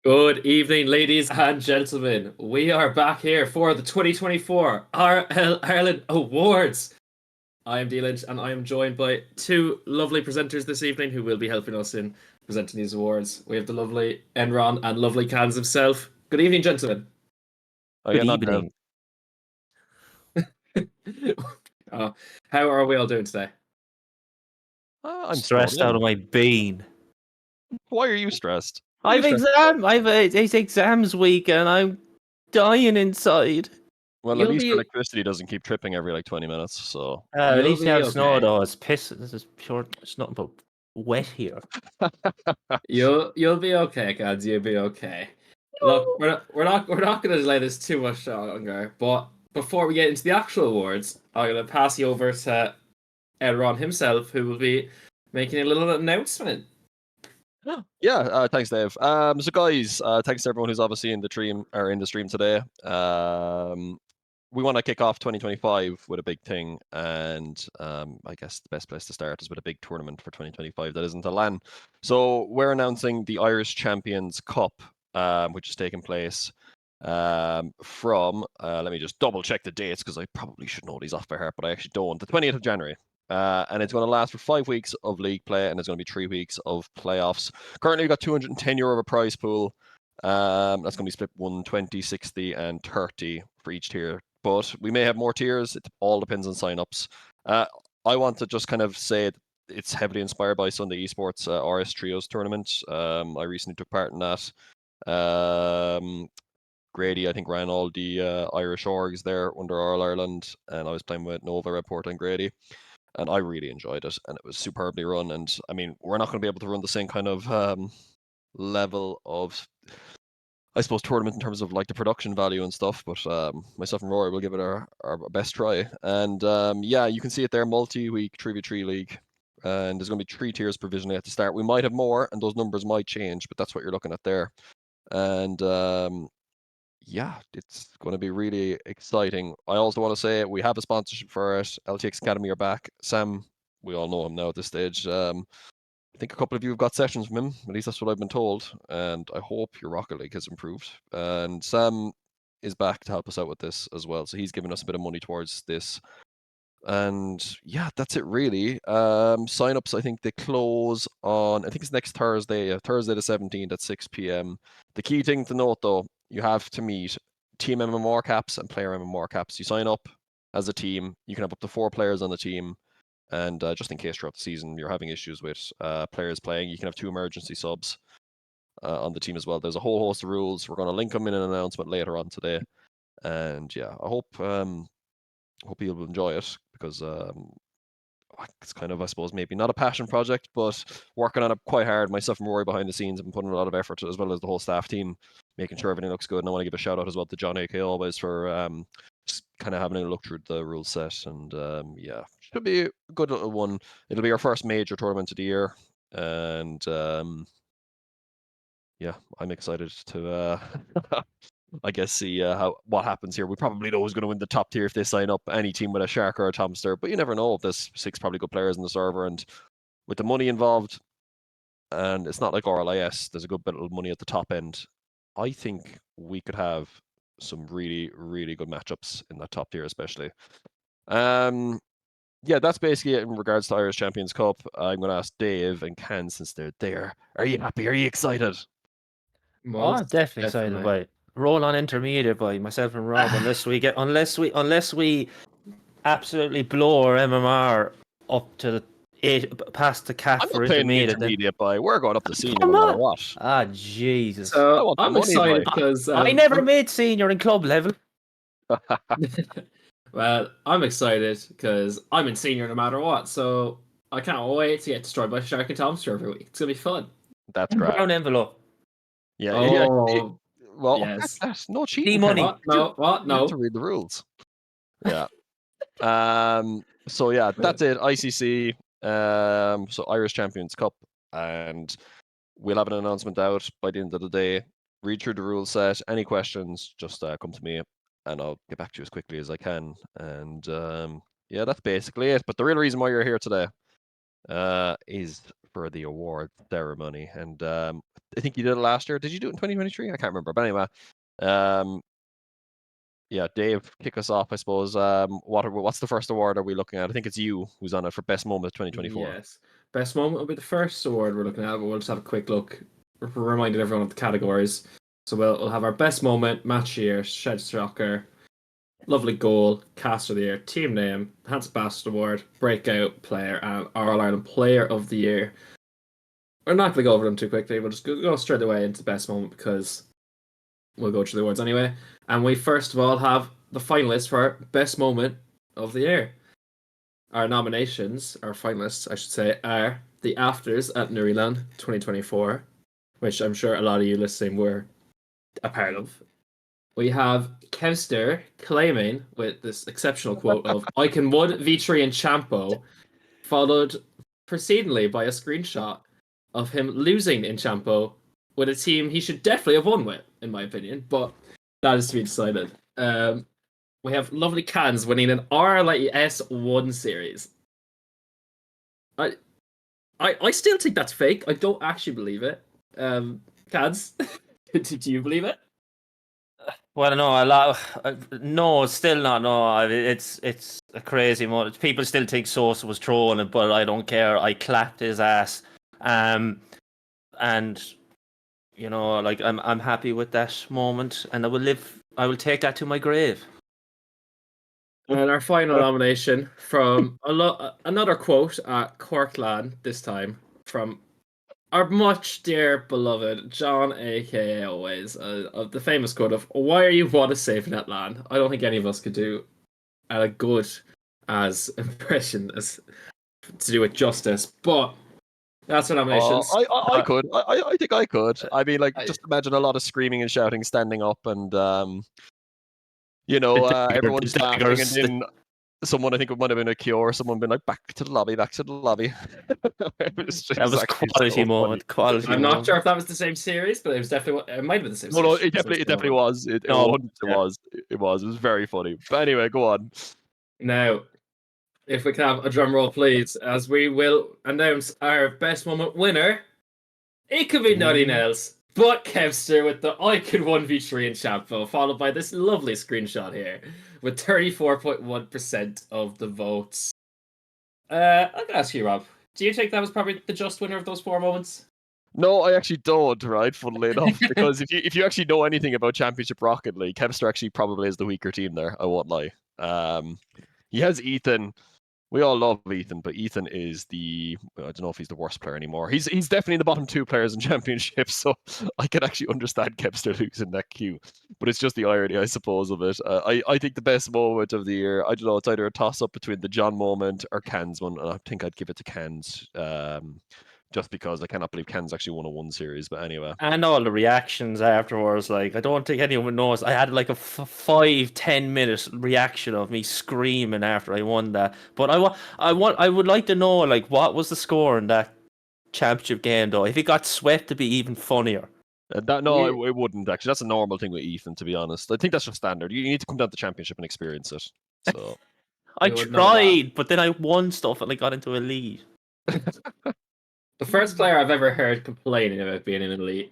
Good evening, ladies and gentlemen. We are back here for the 2024 Ireland Awards. I am D Lynch, and I am joined by two lovely presenters this evening who will be helping us in presenting these awards. We have the lovely Enron and lovely Cans himself. Good evening, gentlemen. Good evening. How are we all doing today? I'm stressed out of my bean. Why are you stressed? I've it's exams week and I'm dying inside. Well, at least electricity doesn't keep tripping every like 20 minutes, so at least you have okay. snow though. It's piss. This is pure. It's nothing but wet here. You'll be okay, Cans. You'll be okay. Look, we're not going to delay this too much longer. But before we get into the actual awards, I'm going to pass you over to Enron himself, who will be making a little announcement. Yeah, thanks, Dave. So guys, thanks to everyone who's obviously in the stream today. We want to kick off 2025 with a big thing, and I guess the best place to start is with a big tournament for 2025 that isn't a LAN. So we're announcing the Irish Champions Cup, which is taking place from, let me just double check the dates because I probably should know these off by heart, but I actually don't. The 20th of January. And it's going to last for 5 weeks of league play, and it's going to be 3 weeks of playoffs. Currently, we've got €210 of a prize pool. That's going to be split 120, 60, and 30 for each tier. But we may have more tiers. It all depends on signups. I want to just kind of say it's heavily inspired by Sunday Esports RS Trios tournament. I recently took part in that. Grady, I think, ran all the Irish orgs there under All Ireland, and I was playing with Nova, Report, and Grady. And I really enjoyed it, and it was superbly run. And I mean, we're not going to be able to run the same kind of level of, I suppose, tournament in terms of like the production value and stuff. But myself and Rory will give it our best try. And yeah, you can see it there, multi-week 3v3 league. And there's going to be 3 tiers provisionally at the start. We might have more, and those numbers might change, but that's what you're looking at there. And yeah, it's going to be really exciting. I also want to say we have a sponsorship for it. LTX Academy are back. Sam, we all know him now at this stage. I think a couple of you have got sessions from him. At least that's what I've been told. And I hope your Rocket League has improved. And Sam is back to help us out with this as well. So he's giving us a bit of money towards this. And yeah, that's it really. Signups, I think they close on, I think it's next Thursday, Thursday the 17th at 6 p.m. The key thing to note though, you have to meet team MMR caps and player MMR caps. You sign up as a team, you can have up to 4 players on the team. And just in case throughout the season you're having issues with players playing, you can have 2 emergency subs on the team as well. There's a whole host of rules. We're going to link them in an announcement later on today. And yeah, I hope you'll enjoy it, because it's kind of, I suppose, maybe not a passion project, but working on it quite hard. Myself and Rory behind the scenes have been putting a lot of effort, as well as the whole staff team, making sure everything looks good. And I want to give a shout out as well to John AK always for just kind of having a look through the rule set. And yeah, should be a good little one. It'll be our first major tournament of the year, and yeah, I'm excited to I guess see what happens here. We probably know who's going to win the top tier if they sign up. Any team with a Shark or a Tomster, but you never know. There's 6 probably good players in the server, and with the money involved, and it's not like RLIS, there's a good bit of money at the top end. I think we could have some really, really good matchups in that top tier, especially. Yeah, that's basically it in regards to Irish Champions Cup. I'm going to ask Dave and Ken, since they're there. Are you happy? Are you excited? I'm definitely excited about it. Roll on intermediate by myself and Rob, unless we absolutely blow our MMR up to past the cap I'm for not playing intermediate. By we're going up to senior no matter what. Ah, Jesus! So I'm excited because I never made senior in club level. Well, I'm excited because I'm in senior no matter what. So I can't wait to get destroyed by Shark and Tomster every week. It's gonna be fun. That's great. Brown envelope. Yeah. Oh, well, yes. That's no cheating. Money. What? No. You have to read the rules. Yeah. So yeah, that's it. ICC. So Irish Champions Cup, and we'll have an announcement out by the end of the day. Read through the rule set. Any questions, just come to me, and I'll get back to you as quickly as I can. And yeah, that's basically it. But the real reason why you're here today is for the award ceremony. And I think you did it last year. Did you do it in 2023? I can't remember. But anyway, yeah, Dave, kick us off, I suppose. What's the first award are we looking at? I think it's you who's on it for Best Moment of 2024. Yes. Best moment will be the first award we're looking at, but we'll just have a quick look, reminding everyone of the categories. So we'll have our best moment, match of the year, shed soccer, lovely goal, cast of the year, team name, Hands Bastard Award, breakout player, and RL Ireland Player of the Year. We're not going to go over them too quickly. We'll just go straight away into the best moment because we'll go through the awards anyway. And we first of all have the finalists for best moment of the year. Our nominations, our finalists, I should say, are the Afters at Nuriland 2024, which I'm sure a lot of you listening were a part of. We have Kevster claiming with this exceptional quote of "I can won V3 in Champo," followed precedingly by a screenshot of him losing in Champo with a team he should definitely have won with, in my opinion, but that is to be decided. We have lovely Cans winning an RLI S1 series. I still think that's fake. I don't actually believe it. Cans, do you believe it? Well, no, still not. No, it's a crazy moment. People still think Sosa was trolling, but I don't care. I clapped his ass, and you know, like I'm happy with that moment, and I will take that to my grave. And our final nomination from another quote at Corkland, this time from our much dear beloved John, aka always, of the famous quote of "Why are you what a safe net land?" I don't think any of us could do a good as impression as to do it justice, but that's our nominations. I could. I think I could. I mean, like, just imagine a lot of screaming and shouting, standing up, and everyone's laughing, and then someone, I think it might have been a Cure, someone been like, back to the lobby. That was quality moment. Quality. I'm not sure if that was the same series, but it was definitely. It might have been the same. No, it definitely was. It was. It was very funny. But anyway, go on. Now, if we can have a drum roll, please, as we will announce our best moment winner. It could be nothing else but Kevster with the "I could 1v3 in Champo," followed by this lovely screenshot here with 34.1% of the votes. I'm gonna ask you, Rob. Do you think that was probably the just winner of those 4 moments? No, I actually don't, right? Funnily enough, because if you actually know anything about Championship Rocket League, Kevster actually probably is the weaker team there. I won't lie. He has Ethan. We all love Ethan, but Ethan is I don't know if he's the worst player anymore. He's definitely the bottom 2 players in Championship, so I can actually understand Kevster losing that queue. But it's just the irony, I suppose, of it. I think the best moment of the year, I don't know, it's either a toss-up between the John moment or Cans one, and I think I'd give it to Cans. Just because I cannot believe Ken's actually won a 1 series, but anyway. And all the reactions afterwards, like, I don't think anyone knows. I had like a 5-10 minute reaction of me screaming after I won that. But I would like to know, like, what was the score in that championship game, though? If it got swept, it'd be even funnier. It wouldn't actually. That's a normal thing with Ethan, to be honest. I think that's just standard. You need to come down to the championship and experience it. So I tried, but then I won stuff and I got into a lead. The first player I've ever heard complaining about being in an elite.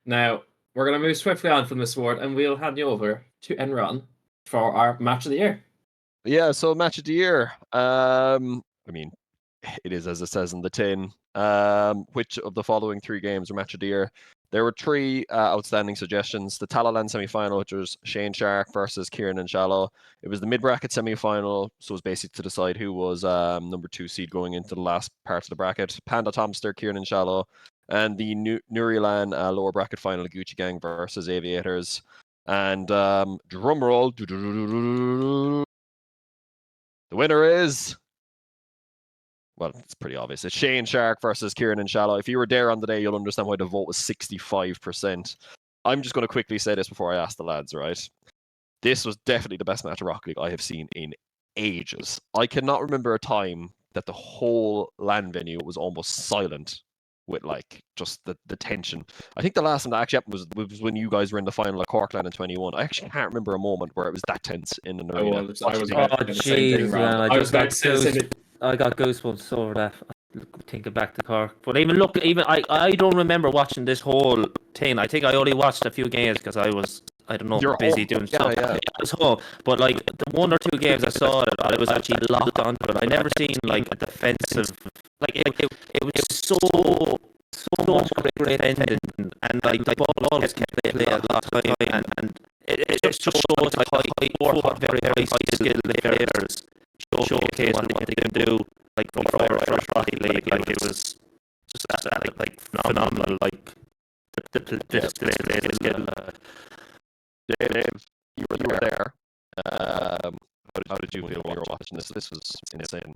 Now, we're going to move swiftly on from this award, and we'll hand you over to Enron for our match of the year. Yeah, so match of the year. I mean, it is as it says in the tin. Which of the following 3 games are match of the year? There were 3 outstanding suggestions. The Talaland semi-final, which was Shane Shark versus Kieran and Shallow. It was the mid-bracket semi-final, so it was basically to decide who was number 2 seed going into the last part of the bracket. Panda Tomster, Kieran and Shallow. And the Nurilan lower bracket final, Gucci Gang versus Aviators. And drum roll. The winner is... Well, it's pretty obvious. It's Shane Shark versus Kieran and Shallow. If you were there on the day, you'll understand why the vote was 65%. I'm just going to quickly say this before I ask the lads, right? This was definitely the best match of Rocket League I have seen in ages. I cannot remember a time that the whole LAN venue was almost silent with, like, just the tension. I think the last time that actually happened was when you guys were in the final at Corkland in 21. I actually can't remember a moment where it was that tense in an arena. I was about to say the same thing, Rob. I got goosebumps over that. thinking back to Cork. But even I don't remember watching this whole thing. I think I only watched a few games because I don't know, You're busy home. doing stuff. Yeah. I was home. But like the 1 or 2 games I saw it, I was actually locked onto it. I never seen like a defensive, like it was so much great defending, and like the ball always kept play a lot of time, and it just shows like four very skilled players showcase what they can do like for First Rocky League. Like it was just like phenomenal. Like the display was good. Dave, you were there. How did you feel when you were watching this? This was insane.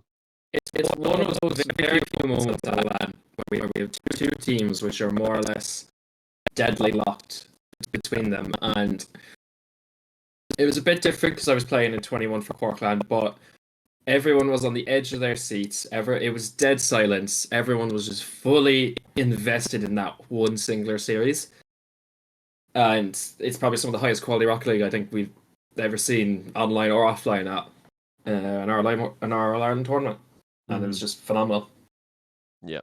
It's one of those very few moments at LAN where we have two teams which are more or less deadly locked between them, and it was a bit different because I was playing in 21 for Corkland, but everyone was on the edge of their seats. It was dead silence. Everyone was just fully invested in that one singular series, and it's probably some of the highest quality Rocket League I think we've ever seen online or offline at an Ireland tournament, and it was just phenomenal. Yeah,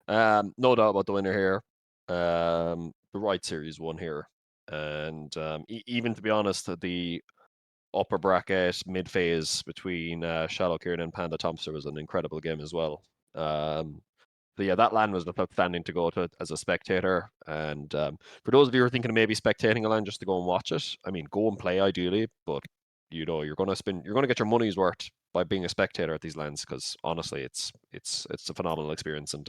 no doubt about the winner here. The right series won here, and even to be honest, the upper bracket mid phase between Shallow Kieran and Panda Thompson was an incredible game as well. But yeah, that LAN was outstanding to go to as a spectator. And for those of you who are thinking of maybe spectating a LAN just to go and watch it, I mean, go and play ideally, but you're going to get your money's worth by being a spectator at these LANs, because honestly, it's a phenomenal experience. And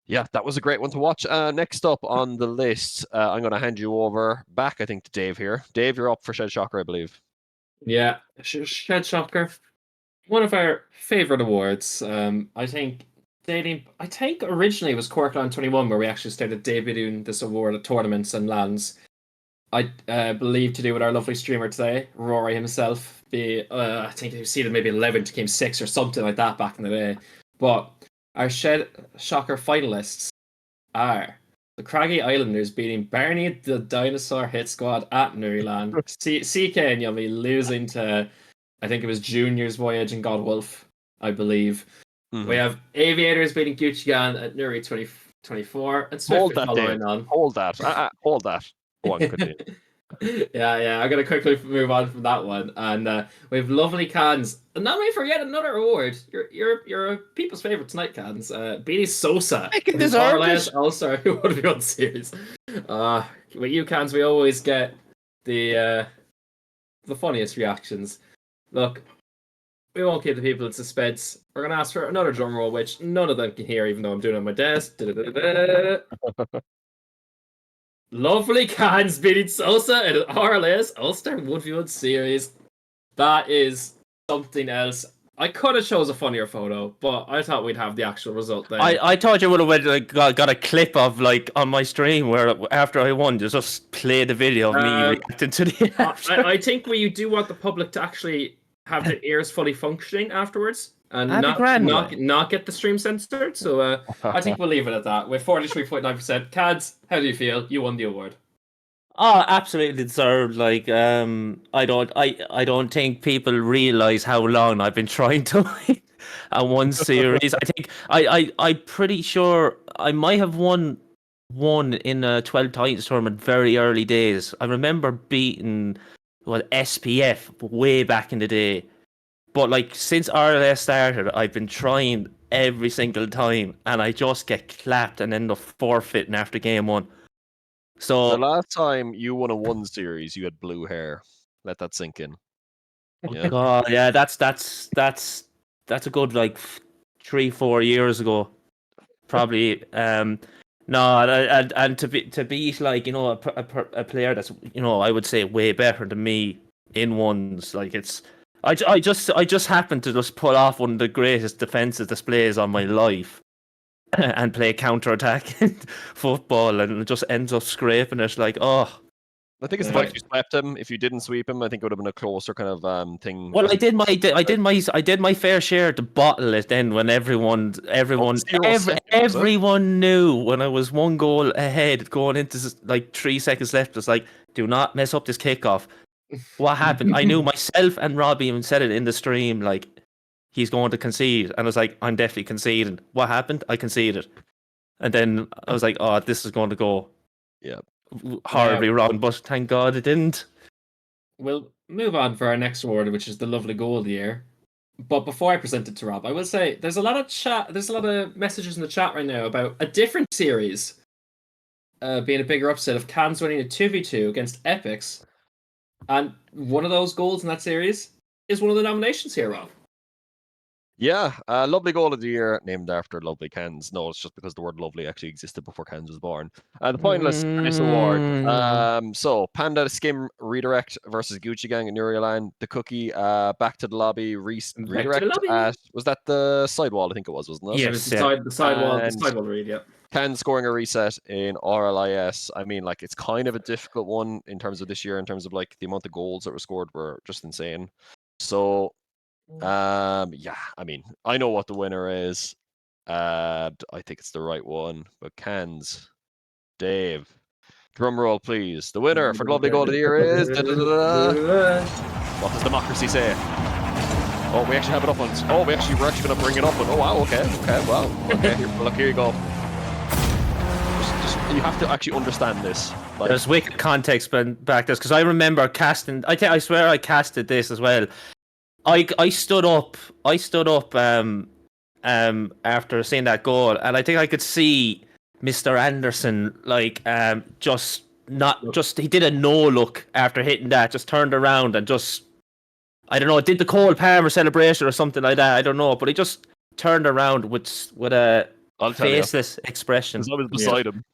yeah, that was a great one to watch. Next up on the list, I'm going to hand you over back, I think, to Dave here. Dave, you're up for Shed Shocker, I believe. Yeah, Shed Shocker, one of our favorite awards. I think originally it was Corkland 21 where we actually started debuting this award at tournaments and lands. I believe to do with our lovely streamer today, Rory himself. I think he was seeded maybe 11th, came 6th or something like that back in the day. But our Shed Shocker finalists are the Craggy Islanders beating Barney the Dinosaur Hit Squad at Nuriland. CK and Yummy losing to, I think it was Junior's Voyage and Godwolf, I believe. Mm-hmm. We have Aviators beating Gucci Gang at Nuri 2024. And Hold that, Dave. Hold that. Hold that. Go on, continue. Yeah. I'm gonna quickly move on from that one, and we have lovely Cans. And not only for yet another award. You're people's favorite tonight, Cans. Beanie Sosa, who's RLI All-Star who would be on series. With you, Cans, we always get the funniest reactions. Look, we won't keep the people in suspense. We're gonna ask for another drum roll, which none of them can hear, even though I'm doing it on my desk. Lovely Cans beating Sosa in an RLS Ulster 1v1 series. That is something else. I could have chose a funnier photo, but I thought we'd have the actual result there. I thought you would have got a clip of like on my stream where after I won, just play the video of me reacting to the. I think you do want the public to actually have their ears fully functioning afterwards. And not get the stream censored. So I think we'll leave it at that. With 43.9%. Cads, how do you feel? You won the award. Oh, absolutely deserved. Like I don't think people realise how long I've been trying to win at one series. I think I'm pretty sure I might have won one in a 12 Titans tournament very early days. I remember beating SPF way back in the day. But like since RLS started, I've been trying every single time, and I just get clapped and end up forfeiting after game 1. So the last time you won a 1 series, you had blue hair. Let that sink in. Yeah. God, yeah, that's a good like 3-4 years ago, probably. No, and to beat like a player that's I would say way better than me in ones, like it's. I just happened to just pull off one of the greatest defensive displays on my life and play counter-attack football, and it just ends up scraping it like, oh. I think it's the fact you swept him. If you didn't sweep him, I think it would have been a closer kind of thing. Well, I did my fair share to bottle it then when everyone knew when I was 1 goal ahead going into like 3 seconds left. It's like, do not mess up this kickoff. What happened? I knew myself and Robbie even said it in the stream. Like, he's going to concede. And I was like, I'm definitely conceding. What happened? I conceded. And then I was like, oh, this is going to go horribly wrong. But thank God it didn't. We'll move on for our next award, which is the lovely goal of the year. But before I present it to Rob, I will say there's a lot of messages in the chat right now about a different series being a bigger upset of Cans winning a 2v2 against Epics. And one of those goals in that series is one of the nominations here, Rob. Yeah, lovely goal of the year, named after lovely Cans. No, it's just because the word lovely actually existed before Cans was born. The finalists for this award. So, Panda Skim Redirect versus Gucci Gang in Nurialand. The Cookie Back to the Lobby Redirect. Was that the sidewall? I think it was, wasn't it? Yeah, it was the sidewall read, yeah. Cans scoring a reset in RLIS. I mean, like, it's kind of a difficult one in terms of this year, in terms of like the amount of goals that were scored were just insane. So, yeah, I mean, I know what the winner is. I think it's the right one. But Cans, Dave, drum roll, please. The winner for lovely goal of the year is. What does democracy say? Oh, we actually have it up on. Oh, we're actually going to bring it up on. Oh, wow, okay, wow, okay. Here you go. Just you have to actually understand this. Like, there's wicked context back this because I remember casting. I swear I casted this as well. I stood up after seeing that goal, and I think I could see Mr. Anderson he did a no look after hitting that, just turned around and just, I don't know, did the Cole Palmer celebration or something like that, I don't know, but he just turned around with a faceless expression. I was beside him.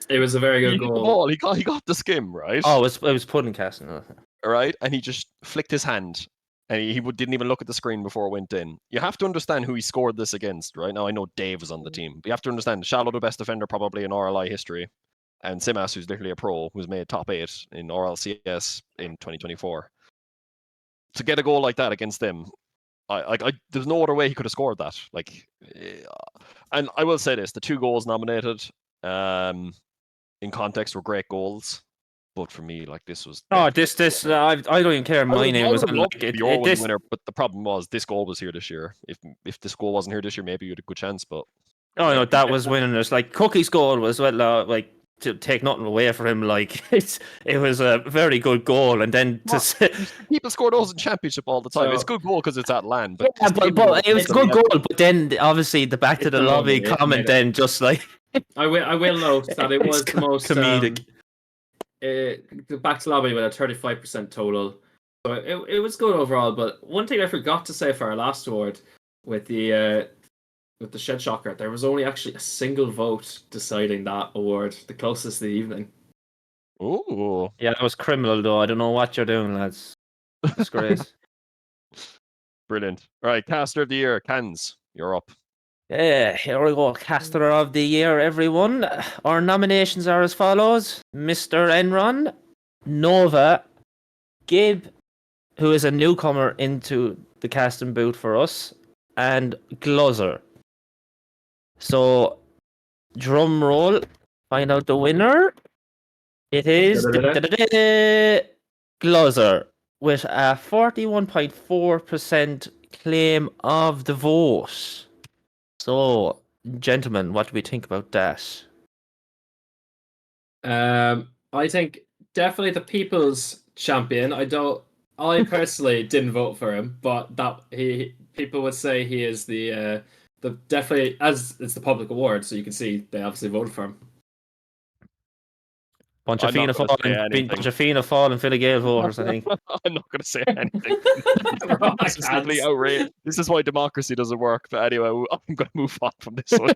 It was a very good goal. He got the skim, right? Oh, it was pudding casting. Right, and he just flicked his hand, and he didn't even look at the screen before it went in. You have to understand who he scored this against, right? Now, I know Dave was on the team, but you have to understand Shallow, the best defender probably in RLI history, and Simas, who's literally a pro, who's made top 8 in RLCS in 2024. To get a goal like that against them, there's no other way he could have scored that. And I will say this: the 2 goals nominated, in context, were great goals. But for me, this was. Oh, this. I don't even care. My name was the winner. But the problem was this goal was here this year. If this goal wasn't here this year, maybe you had a good chance. But oh no, that was winning. There's Cookie's goal was to take nothing away from him. It was a very good goal, and then people score those in championship all the time. So, it's a good goal because it's at land. But it was a good goal. But then obviously the back to the lobby comment then just I will note that it was the most comedic. The back to lobby with a 35% total, so it was good overall. But one thing I forgot to say for our last award with the Shed Shocker, there was only actually a single vote deciding that award, the closest to the evening. Ooh, yeah, that was criminal though. I don't know what you're doing, lads. Disgrace. Brilliant. All right, caster of the year, Cans, you're up. Yeah, here we go. Caster of the year, everyone. Our nominations are as follows: Mr. Enron, Nova, Gib, who is a newcomer into the casting booth for us, and Gluzzer. So, drum roll, find out the winner. It is Gluzzer with a 41.4% claim of the vote. So, gentlemen, what do we think about that? I think definitely the people's champion. I personally didn't vote for him, but people would say he is the definitely, as it's the public award, so you can see they obviously voted for him. Bunch of Fianna Fáil and Fine Gael voters, I think. I'm not going to say anything. This is simply outrageous. This is why democracy doesn't work. But anyway, I'm going to move on from this one.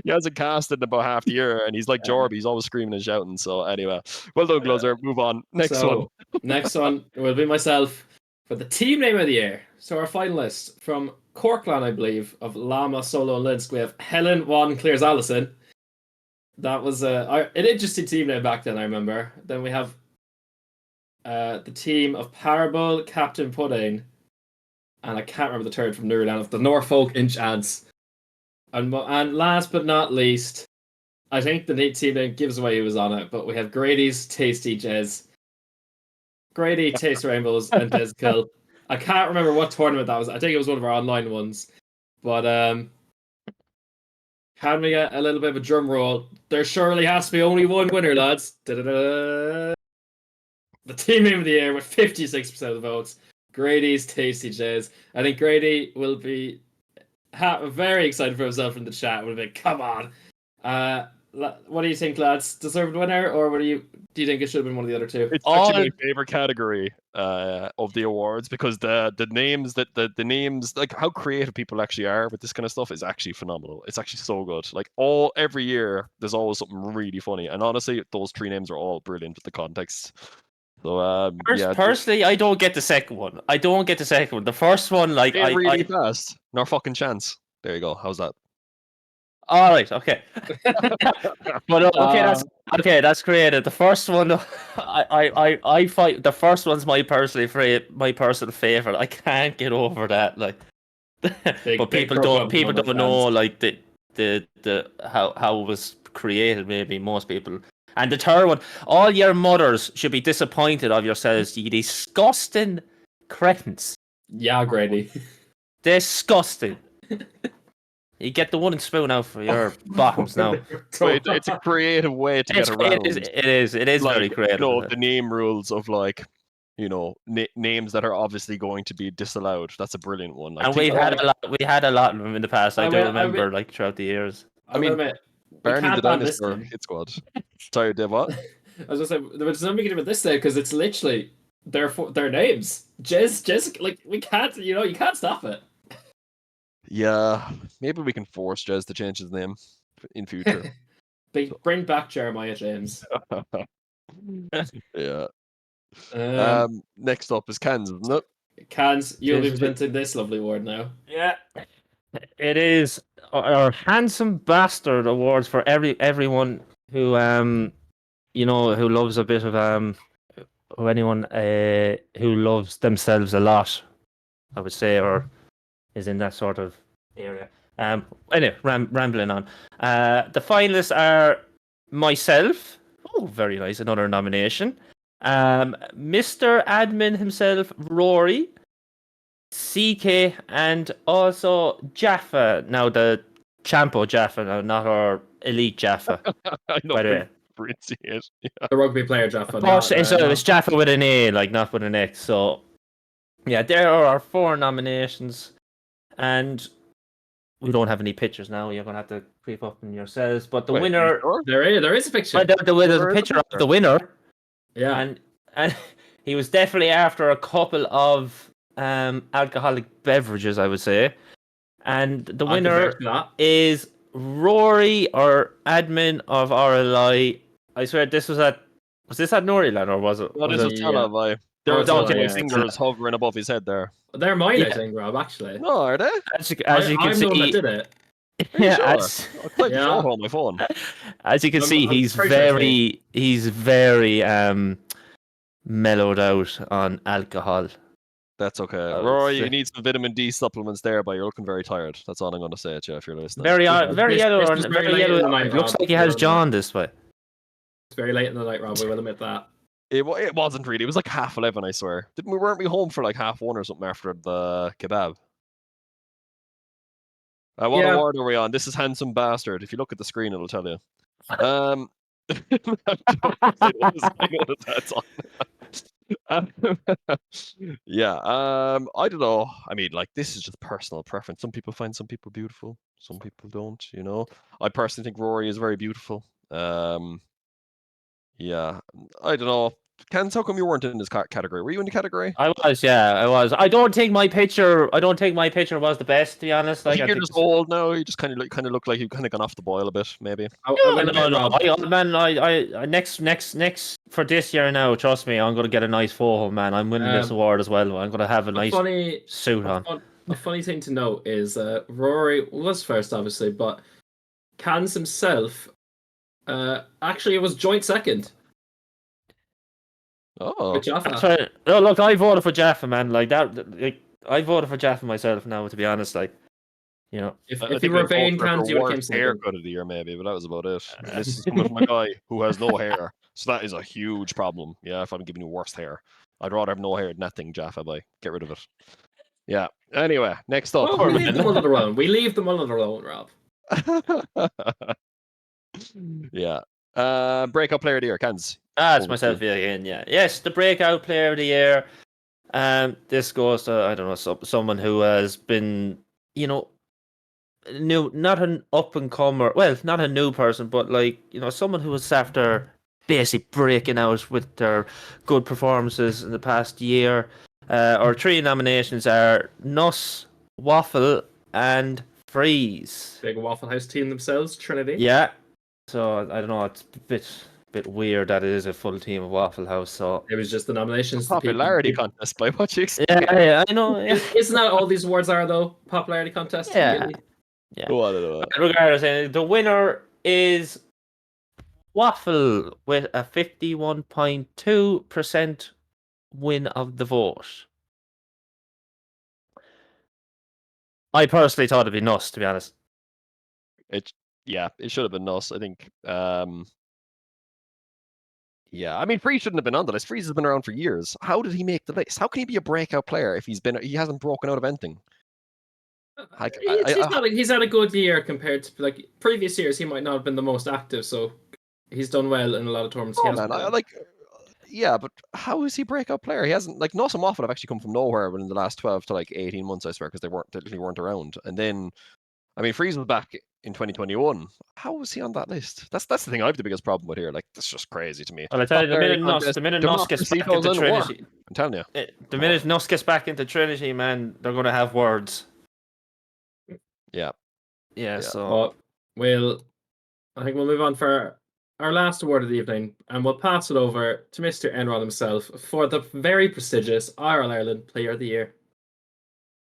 He hasn't cast in about half the year, and he's like Jorb. He's always screaming and shouting. So anyway, well done, Gluzzer. Move on. Next one will be myself for the team name of the year. So our finalists from Corkland, I believe, of Lama, Solo, and Linsk, we have Helen, Juan, Clears, Allison. That was an interesting team name back then, I remember. Then we have the team of Parable, Captain Pudding, and I can't remember the third from Nurland, of the Norfolk Inch Ants. And last but not least, I think the team name gives away who was on it, but we have Grady's Tasty Jez. Grady Taste Rainbows and Jez Kill. I can't remember what tournament that was. I think it was one of our online ones. But can we get a little bit of a drum roll? There surely has to be only one winner, lads. Da-da-da. The team name of the year with 56% of the votes. Grady's Tasty J's. I think Grady will be very excited for himself in the chat. Will be, come on. What do you think, lads? Deserved winner, or do you think it should have been one of the other two? It's actually my favorite category of the awards, because the names the names, like how creative people actually are with this kind of stuff, is actually phenomenal. It's actually so good. Like every year, there's always something really funny, and honestly, those 3 names are all brilliant with the context. So personally, I don't get the second one. The first one, like really fast. No fucking chance. There you go. How's that? All right, okay. But okay, that's creative. The first one, I fight. The first one's my personal favorite. I can't get over that. Like, but people don't know like the how it was created. Maybe most people. And the third one, all your mothers should be disappointed of yourselves, you disgusting cretins. Yeah, Grady. Disgusting. You get the wooden spoon out for your bottoms now. It's a creative way to get around. It is like, very creative. The name rules of names that are obviously going to be disallowed. That's a brilliant one. Like, and we had a lot of them in the past. I do remember, like, throughout the years. I mean, Barney the Dinosaur Hit Squad. Sorry, Dave, what? I was gonna say, there's nothing we can do with this day because it's literally their names. Jez, like, we can't, you can't stop it. Yeah, maybe we can force Jez to change his name in future. Bring back Jeremiah James. Yeah. Next up is Cans, isn't it? Cans, you'll be presenting this lovely award now. Yeah. It is our handsome bastard awards for everyone who who loves a bit of or anyone who loves themselves a lot, I would say, or is in that sort of area. Anyway, rambling on. The finalists are myself. Oh, very nice, another nomination. Mr. Admin himself, Rory, CK, and also Jaffa. Now the Champo Jaffa, now not our elite Jaffa. I know. By the way. Yeah. The rugby player Jaffa. It's Jaffa with an A, like, not with an X. So yeah, there are our 4 nominations, and we don't have any pictures now. You're gonna have to creep up on yourselves. But the winner, sure? there is a picture. There's a picture of the winner. Yeah, and he was definitely after a couple of alcoholic beverages, I would say. And the winner is Rory, or admin of RLI. I swear was this at Noriland, or was it? No, this is Tala. There are fingers hovering above his head there. They're mine, I think, Rob, actually. No, are they? As you can see, I'm the one that did it. Yeah, I'll click on my phone. As you can see, he's very mellowed out on alcohol. That's okay. Rory, you need some vitamin D supplements there, but you're looking very tired. That's all I'm going to say at you if you're listening. Very yellow. It looks like he has jaundice, but it's very late in the night, Rob. We will admit that. It wasn't really. It was like 11:30, I swear. Weren't we home for like 1:30 or something after the kebab? What award are we on? This is Handsome Bastard. If you look at the screen, it'll tell you. I know that's on. Yeah. I don't know. I mean, like, this is just personal preference. Some people find some people beautiful. Some people don't. I personally think Rory is very beautiful. Yeah, I don't know. Ken, how come you weren't in this category? Were you in the category? I was, yeah, I was. I don't think my picture was the best, to be honest. Like, I think you're just old now. You just kind of look like you've kind of gone off the boil a bit, maybe. No. Next for this year now. Trust me, I'm gonna get a nice photo, man. I'm winning this award as well. I'm gonna have a nice suit on. A funny thing to note is Rory was first, obviously, but Cans himself actually was joint second. Oh, that's right. No, look, I voted for Jaffa, man. Like that. I voted for Jaffa myself now, to be honest. Like, You know, If I you think were I'd vote vain for cans, you would have came worst second. haircut of the year, maybe, but that was about it. And this is coming from a guy who has no hair, so that is a huge problem. Yeah, if I'm giving you worst hair, I'd rather have no hair than that thing, Jaffa. Boy, get rid of it. Yeah. Anyway, next up. Well, we leave them all alone. We leave them all alone, Rob. Yeah. Breakout player of the year, Cans. it's Over myself to you. again. Yeah, yes, the breakout player of the year. This goes to, I don't know, someone who has been, you know, new, not an up and comer. Well, not a new person, but like, you know, someone who was after basically breaking out with their good performances in the past year. Our three nominations are Nuss, Waffle, and Freeze. Big Waffle House team themselves, Trinity. Yeah. So I don't know. It's a bit weird that it is a full team of Waffle House. So It was just the nominations. Popularity contest by what you expect. yeah, I know. Yeah. Isn't that all these awards are though? Popularity contest. Yeah. Really? Yeah. Go on, go on. Regardless, the winner is Waffle with a 51.2% win of the vote. I personally thought it'd be Nuss, to be honest. It should have been us. I think. Yeah, I mean, Freeze shouldn't have been on the list. Freeze has been around for years. How did he make the list? How can he be a breakout player if he hasn't broken out of anything? He's had a good year compared to like previous years. He might not have been the most active, so he's done well in a lot of tournaments. Oh man, yeah, but how is he a breakout player? He hasn't like Noss and Waffle have actually come from nowhere within the last 12 to like 18 months, I swear, because they literally weren't around. And then, I mean, Freeze was back in 2021. How was he on that list? That's the thing I have the biggest problem with here. Like, that's just crazy to me. Well, I tell you, the minute Nuss gets back into Trinity, I'm telling you, the minute Nuss gets back into Trinity, man, they're going to have words. Yeah. So, I think we'll move on for our last award of the evening, and we'll pass it over to Mr. Enron himself for the very prestigious RL Ireland Player of the Year.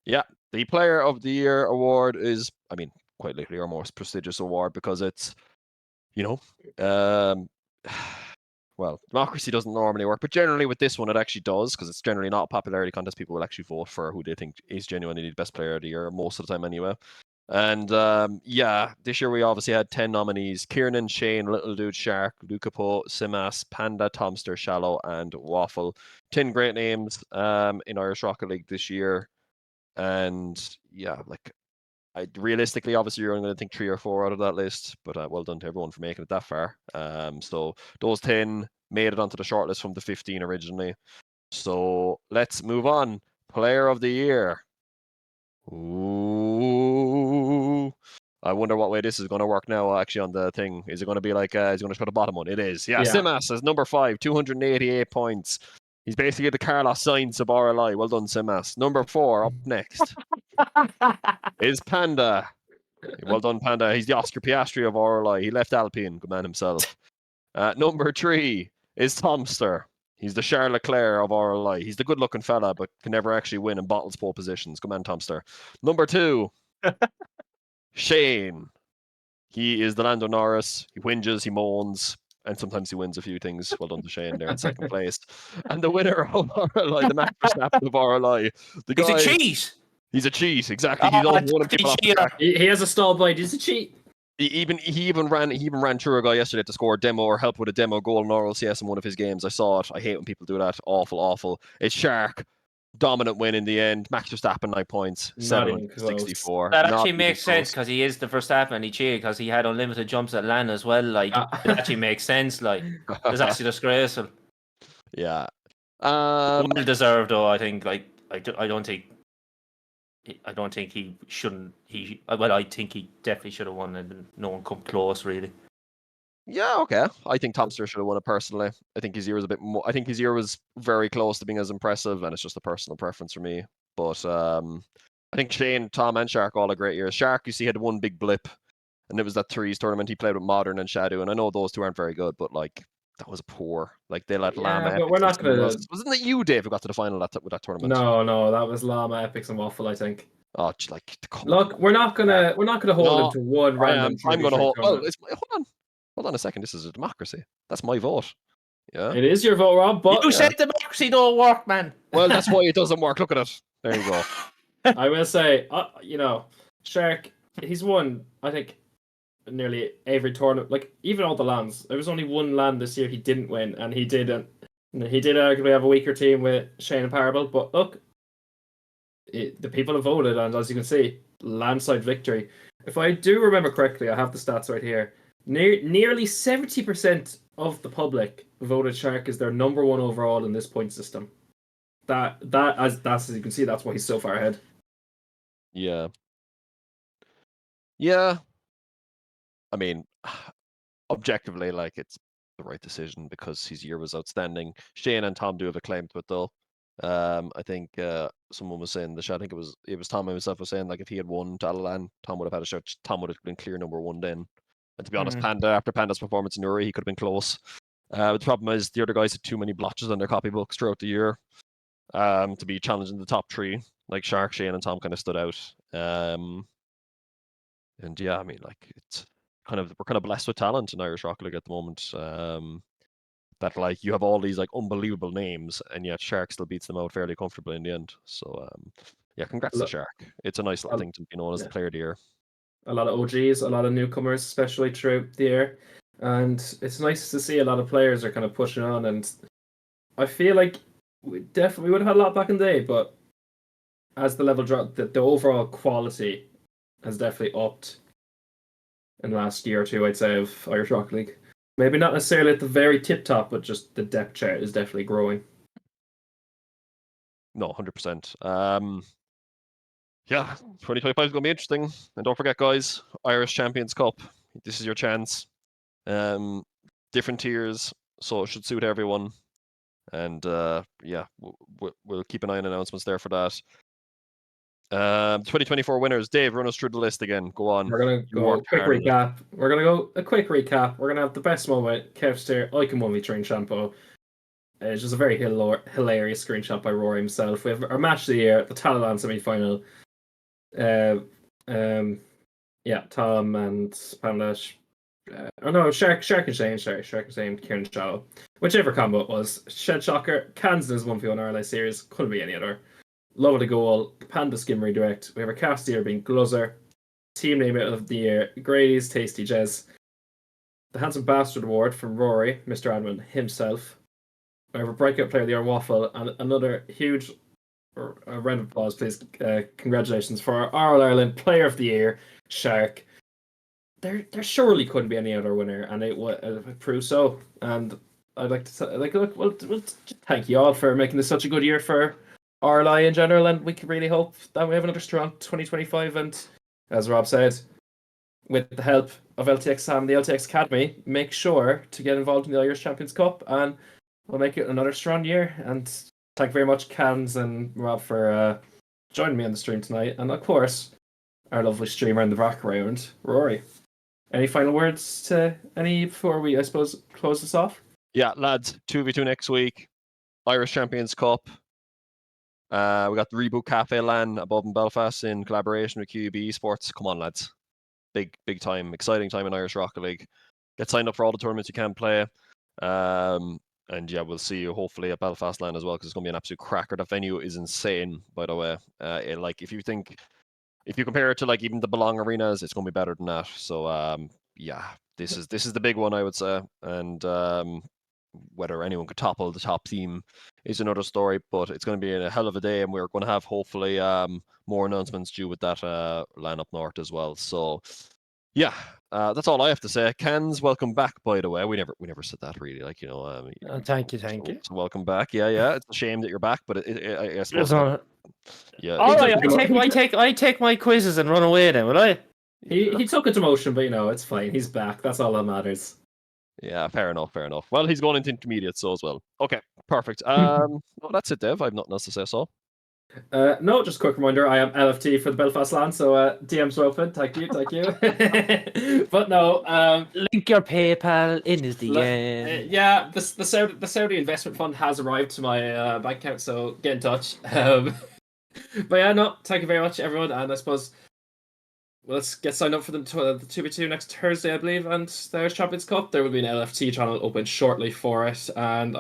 Yeah, the Player of the Year award is, I mean, quite literally our most prestigious award because it's, well, democracy doesn't normally work, but generally with this one it actually does because it's generally not a popularity contest. People will actually vote for who they think is genuinely the best player of the year most of the time anyway. And this year we obviously had 10 nominees: Kiernan, Shane, Little Dude, Shark, Luca Po, Simas, Panda, Tomster, Shallow, and Waffle. 10 great names in Irish Rocket League this year. And yeah, like, realistically, obviously, you're only going to think 3 or 4 out of that list, but well done to everyone for making it that far. So those 10 made it onto the shortlist from the 15 originally. So let's move on. Player of the Year. Ooh. I wonder what way this is going to work now, actually, on the thing. Is it going to be like, is it going to show the bottom one? It is. Yeah. Simas is number 5, 288 points. He's basically the Carlos Sainz of RLI. Well done, Simas. Number 4, up next, is Panda. Well done, Panda. He's the Oscar Piastri of RLI. He left Alpine. Good man himself. Number 3 is Tomster. He's the Charles Leclerc of RLI. He's the good-looking fella, but can never actually win in bottles pole positions. Good man, Tomster. Number 2, Shane. He is the Lando Norris. He whinges, he moans, and sometimes he wins a few things. Well done to Shane there in second place. And the winner of RLI, the Max Verstappen of RLI. He's a cheat! He's a cheat, exactly. He's always one of people off the track. He has a stall bite. He's a cheat. He even ran through a guy yesterday to score a demo or help with a demo goal in RLCS in one of his games. I saw it. I hate when people do that. Awful. It's Shark. Dominant win in the end. Max Verstappen 9 points. 764. That actually makes sense because he is the Verstappen and he cheated because he had unlimited jumps at LAN as well. Like it actually makes sense. Like it's actually disgraceful. Yeah. Well deserved though. I think. Like I don't think he shouldn't. I think he definitely should have won, and no one come close really. Yeah, okay. I think Tomster should have won it personally. I think his year was a bit more. I think his year was very close to being as impressive, and it's just a personal preference for me. But I think Shane, Tom, and Shark all had great years. Shark, you see, had one big blip, and it was that threes tournament he played with Modern and Shadow. And I know those two aren't very good, but like that was poor. Like they let Llama. But we're not gonna. Wasn't it you, Dave, who got to the final with that tournament? No, that was Llama, Epics, and Waffle, I think. Oh, like look, we're not gonna hold him to one random. I'm gonna hold. Well, hold on a second. This is a democracy. That's my vote. Yeah. It is your vote, Rob. But you said democracy don't work, man. Well, that's why it doesn't work. Look at it. There you go. I will say, Shark, he's won, I think, nearly every tournament. Like even all the lands. There was only one land this year he didn't win, and he didn't. He did arguably have a weaker team with Shane and Parable, but look, the people have voted, and as you can see, landslide victory. If I do remember correctly, I have the stats right here. Nearly 70% of the public voted Shark as their number one overall in this point system. As you can see, that's why he's so far ahead. Yeah. Yeah. I mean, objectively, like it's the right decision because his year was outstanding. Shane and Tom do have a claim to it though. I think someone was saying in the chat, I think it was Tom himself was saying like if he had won Talalan, Tom would have had a shot. Tom would have been clear number one then. And to be honest, Panda after Panda's performance in Uri, he could have been close. But the problem is the other guys had too many blotches on their copybooks throughout the year to be challenging the top three. Like Shark, Shane, and Tom kind of stood out. And yeah, I mean, like it's we're kind of blessed with talent in Irish Rocket League at the moment. That like you have all these like unbelievable names, and yet Shark still beats them out fairly comfortably in the end. So yeah, congrats to Shark. It's a nice little thing to be known as the player of the year. A lot of OGs, a lot of newcomers, especially throughout the year, and it's nice to see a lot of players are kind of pushing on. And I feel like we definitely would have had a lot back in the day, but as the level dropped, the overall quality has definitely upped in the last year or two, I'd say, of Irish Rocket League. Maybe not necessarily at the very tip top, but just the depth chart is definitely growing. No, 100%. Yeah, 2025 is going to be interesting. And don't forget, guys, Irish Champions Cup. This is your chance. Different tiers, so it should suit everyone. And yeah, we'll keep an eye on announcements there for that. 2024 winners. Dave, run us through the list again. Go on. We're gonna go a quick recap. We're gonna have the best moment. Kevster, I can 1v3 in Shampoo. It's just a very hilarious screenshot by Rory himself. We have our match of the year, the Talalan semi-final. Yeah, Tom and Pamela. Shark and Shane. Shark and Shane, Kieran Shallow. Whichever combo it was. Shed Shocker, Kansas 1v1 RLI series. Couldn't be any other. Love the goal. Panda Skim redirect. We have our cast year being Gluzzer. Team name of the year, Grady's Tasty Jez. The Handsome Bastard Award from Rory, Mr. Admin himself. We have a Breakout Player of the Year, Waffle, and another huge round of applause, please. Congratulations for our All Ireland Player of the Year, Shark. There surely couldn't be any other winner, and it proved so. And I'd like to well, thank you all for making this such a good year for RLI in general, and we can really hope that we have another strong 2025. And as Rob said, with the help of LTX Sam and the LTX Academy, make sure to get involved in the Irish Champions Cup, and we'll make it another strong year. And thank you very much, Cans and Rob, for joining me on the stream tonight. And of course, our lovely streamer in the background, Rory. Any final words to any before we, I suppose, close this off? Yeah, lads, 2v2 next week. Irish Champions Cup. We got the Reboot Cafe LAN above in Belfast in collaboration with QUB Esports. Come on, lads. Big time. Exciting time in Irish Rocket League. Get signed up for all the tournaments you can play. And yeah, we'll see you hopefully at Belfast LAN as well, because it's going to be an absolute cracker. The venue is insane, by the way. If you compare it to like even the Belong arenas, it's going to be better than that. So yeah, this is the big one, I would say. And whether anyone could topple the top team is another story, but it's going to be a hell of a day, and we're going to have hopefully more announcements due with that line up north as well. So yeah, that's all I have to say. Cans, welcome back, by the way. We never said that really, like, you know. Thank you. So welcome back. Yeah. It's a shame that you're back, but I suppose. Yeah. All right, I take my quizzes and run away then, will I? He took it to motion, but it's fine. He's back. That's all that matters. Yeah, fair enough. Well, he's going into intermediate, so as well. Okay, perfect. Well, that's it, Dev. I have nothing else to say, so. No, just a quick reminder, I am LFT for the Belfast LAN, so DMs are open. Thank you. But no, link your PayPal in his DM. Yeah, the Saudi investment fund has arrived to my bank account, so get in touch. But yeah, no, thank you very much, everyone, and I suppose let's get signed up for the 2v2 next Thursday, I believe, and the Irish Champions Cup. There will be an LFT channel open shortly for it, and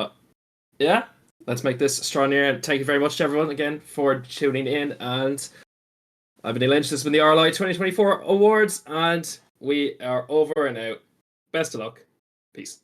yeah, let's make this a strong year. Thank you very much to everyone again for tuning in, and I've been Neil Lynch. This has been the RLI 2024 Awards, and we are over and out. Best of luck. Peace.